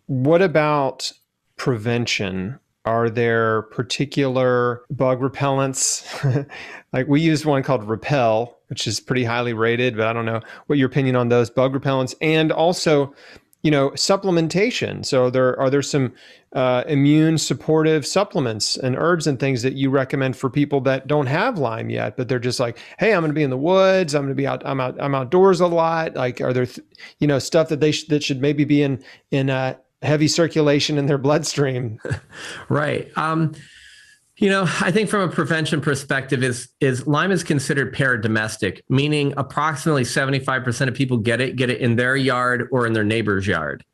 What about prevention? Are there particular bug repellents? Like we use one called Repel, which is pretty highly rated, but I don't know what your opinion on those bug repellents and also, supplementation. So are there some immune supportive supplements and herbs and things that you recommend for people that don't have Lyme yet, but they're just like, hey, I'm going to be in the woods. I'm going to be out. I'm outdoors a lot. Like, are there, stuff that that should maybe be in heavy circulation in their bloodstream? Right. I think from a prevention perspective is Lyme is considered paradomestic, meaning approximately 75% of people get it in their yard or in their neighbor's yard.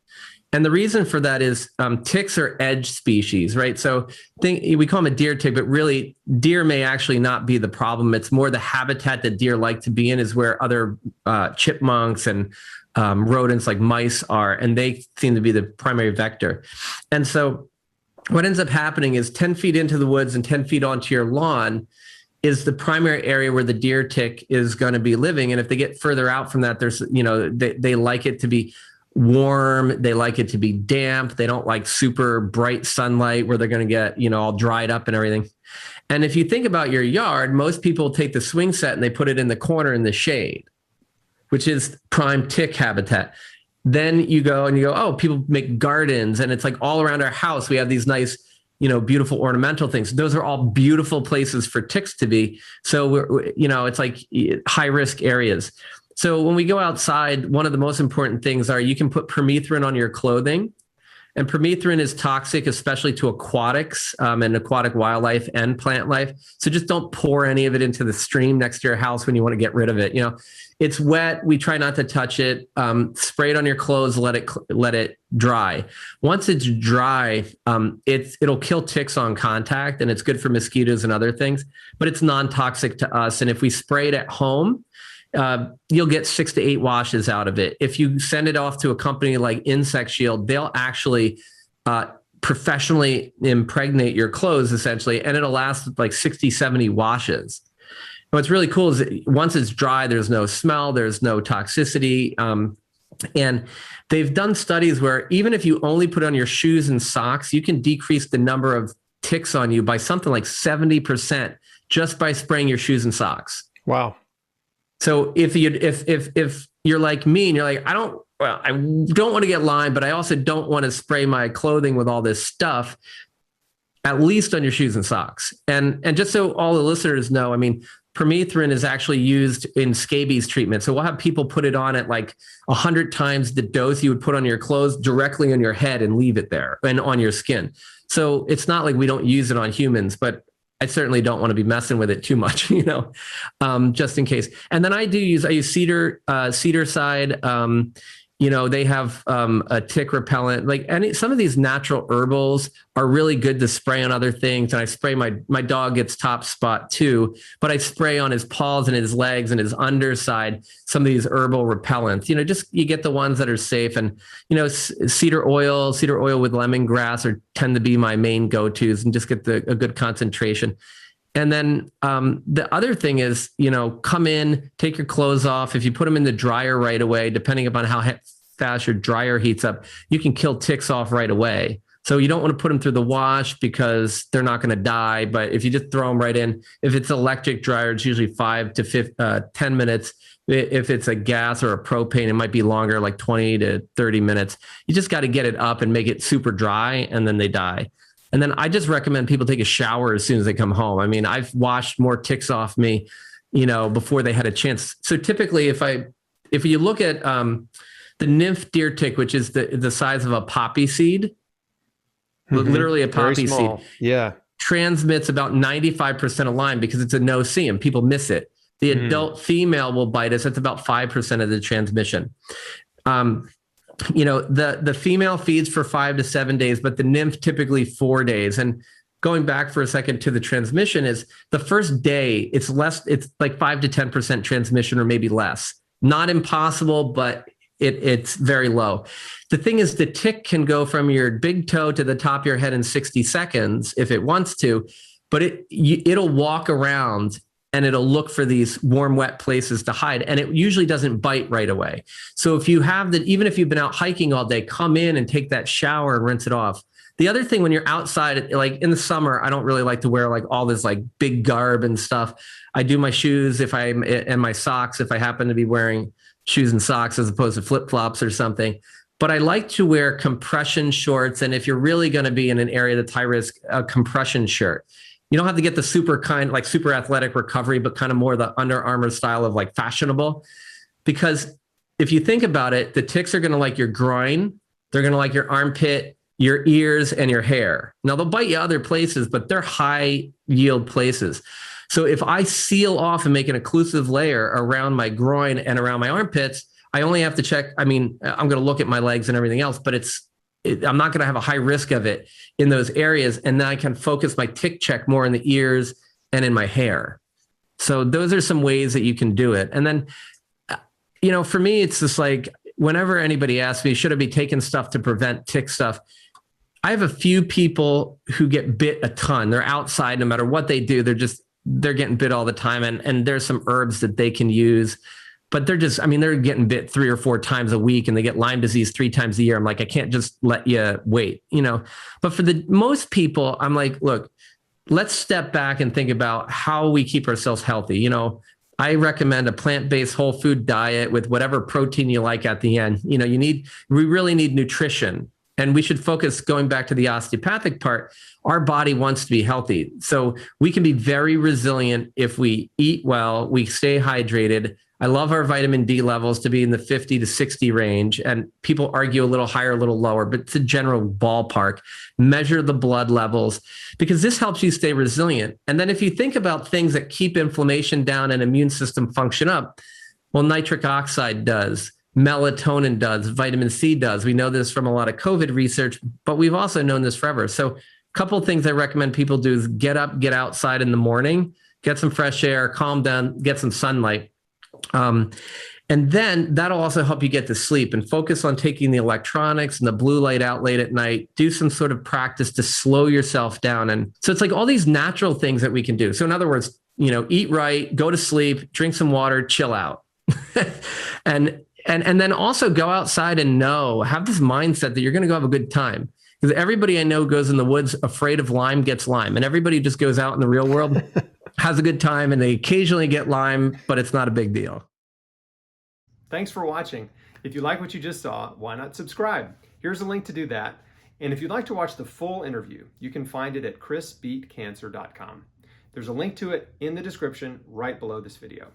And the reason for that is ticks are edge species, right? So we call them a deer tick, but really deer may actually not be the problem. It's more the habitat that deer like to be in is where other chipmunks and rodents like mice are, and they seem to be the primary vector. And so what ends up happening is 10 feet into the woods and 10 feet onto your lawn is the primary area where the deer tick is going to be living. And if they get further out from that, there's, they like it to be warm. They like it to be damp. They don't like super bright sunlight where they're going to get, all dried up and everything. And if you think about your yard, most people take the swing set and they put it in the corner in the shade, which is prime tick habitat. Then you go, oh, people make gardens and it's like all around our house. We have these nice, beautiful ornamental things. Those are all beautiful places for ticks to be. So it's like high risk areas. So when we go outside, one of the most important things are you can put permethrin on your clothing. And permethrin is toxic, especially to aquatics and aquatic wildlife and plant life. So just don't pour any of it into the stream next to your house when you want to get rid of it. It's wet. We try not to touch it. Spray it on your clothes. Let it dry. Once it's dry, it'll kill ticks on contact, and it's good for mosquitoes and other things. But it's non-toxic to us. And if we spray it at home, you'll get 6 to 8 washes out of it. If you send it off to a company like Insect Shield, they'll actually professionally impregnate your clothes essentially, and it'll last like 60, 70 washes. What's really cool is that once it's dry, there's no smell, there's no toxicity. And they've done studies where even if you only put on your shoes and socks, you can decrease the number of ticks on you by something like 70% just by spraying your shoes and socks. Wow. So if you're like me and you're like, I don't want to get Lyme, but I also don't want to spray my clothing with all this stuff, at least on your shoes and socks. And just so all the listeners know, permethrin is actually used in scabies treatment. So we'll have people put it on at like 100 times the dose you would put on your clothes directly on your head and leave it there and on your skin. So it's not like we don't use it on humans, but I certainly don't want to be messing with it too much, just in case. And then I use cedar side. They have a tick repellent. Like some of these natural herbals are really good to spray on other things. And I spray my dog gets top spot too, but I spray on his paws and his legs and his underside some of these herbal repellents. You get the ones that are safe. And cedar oil with lemongrass tend to be my main go-tos, and just get a good concentration. And then the other thing is, come in, take your clothes off. If you put them in the dryer right away, depending upon how fast your dryer heats up, you can kill ticks off right away. So you don't want to put them through the wash because they're not going to die. But if you just throw them right in, if it's electric dryer, it's usually 5 to 10 minutes. If it's a gas or a propane, it might be longer, like 20 to 30 minutes. You just got to get it up and make it super dry, and then they die. And then I just recommend people take a shower as soon as they come home. I've washed more ticks off me, before they had a chance. So typically if you look at the nymph deer tick, which is the size of a poppy seed, literally a poppy seed, transmits about 95% of Lyme because it's a no-see-em. People miss it. The adult female will bite us. That's about 5% of the transmission. The female feeds for 5 to 7 days, but the nymph typically 4 days. And going back for a second to the transmission is the first day, it's like 5 to 10% transmission or maybe less. Not impossible, but it's very low. The thing is, the tick can go from your big toe to the top of your head in 60 seconds if it wants to, but it'll walk around and it'll look for these warm, wet places to hide. And it usually doesn't bite right away. So if you have that, even if you've been out hiking all day, come in and take that shower and rinse it off. The other thing, when you're outside, like in the summer, I don't really like to wear like all this like big garb and stuff. I do my shoes and my socks if I happen to be wearing shoes and socks as opposed to flip-flops or something. But I like to wear compression shorts. And if you're really going to be in an area that's high risk, a compression shirt. You don't have to get the super athletic recovery, but kind of more the Under Armour style of like fashionable. Because if you think about it, the ticks are going to like your groin. They're going to like your armpit, your ears, and your hair. Now they'll bite you other places, but they're high yield places. So if I seal off and make an occlusive layer around my groin and around my armpits, I only have to check. I mean, I'm going to look at my legs and everything else, but I'm not going to have a high risk of it in those areas. And then I can focus my tick check more in the ears and in my hair. So those are some ways that you can do it. And then, for me, it's just like, whenever anybody asks me, should I be taking stuff to prevent tick stuff? I have a few people who get bit a ton. They're outside, no matter what they do, they're getting bit all the time. And there's some herbs that they can use. But they're getting bit 3 or 4 times a week, and they get Lyme disease 3 times a year. I'm like, I can't just let you wait, But for the most people, I'm like, look, let's step back and think about how we keep ourselves healthy. I recommend a plant-based whole food diet with whatever protein you like at the end. We really need nutrition, and we should focus, going back to the osteopathic part, our body wants to be healthy. So we can be very resilient if we eat well, we stay hydrated. I love our vitamin D levels to be in the 50 to 60 range. And people argue a little higher, a little lower, but it's a general ballpark. Measure the blood levels, because this helps you stay resilient. And then if you think about things that keep inflammation down and immune system function up, well, nitric oxide does, melatonin does, vitamin C does. We know this from a lot of COVID research, but we've also known this forever. So a couple of things I recommend people do is get up, get outside in the morning, get some fresh air, calm down, get some sunlight. And then that'll also help you get to sleep and focus on taking the electronics and the blue light out late at night. Do some sort of practice to slow yourself down. And so it's like all these natural things that we can do. So in other words, eat right, go to sleep, drink some water, chill out. and then also go outside and have this mindset that you're going to go have a good time. Because everybody I know goes in the woods afraid of Lyme gets Lyme. And everybody just goes out in the real world, has a good time, and they occasionally get Lyme, but it's not a big deal. Thanks for watching. If you like what you just saw, why not subscribe? Here's a link to do that. And if you'd like to watch the full interview, you can find it at chrisbeatcancer.com. There's a link to it in the description right below this video.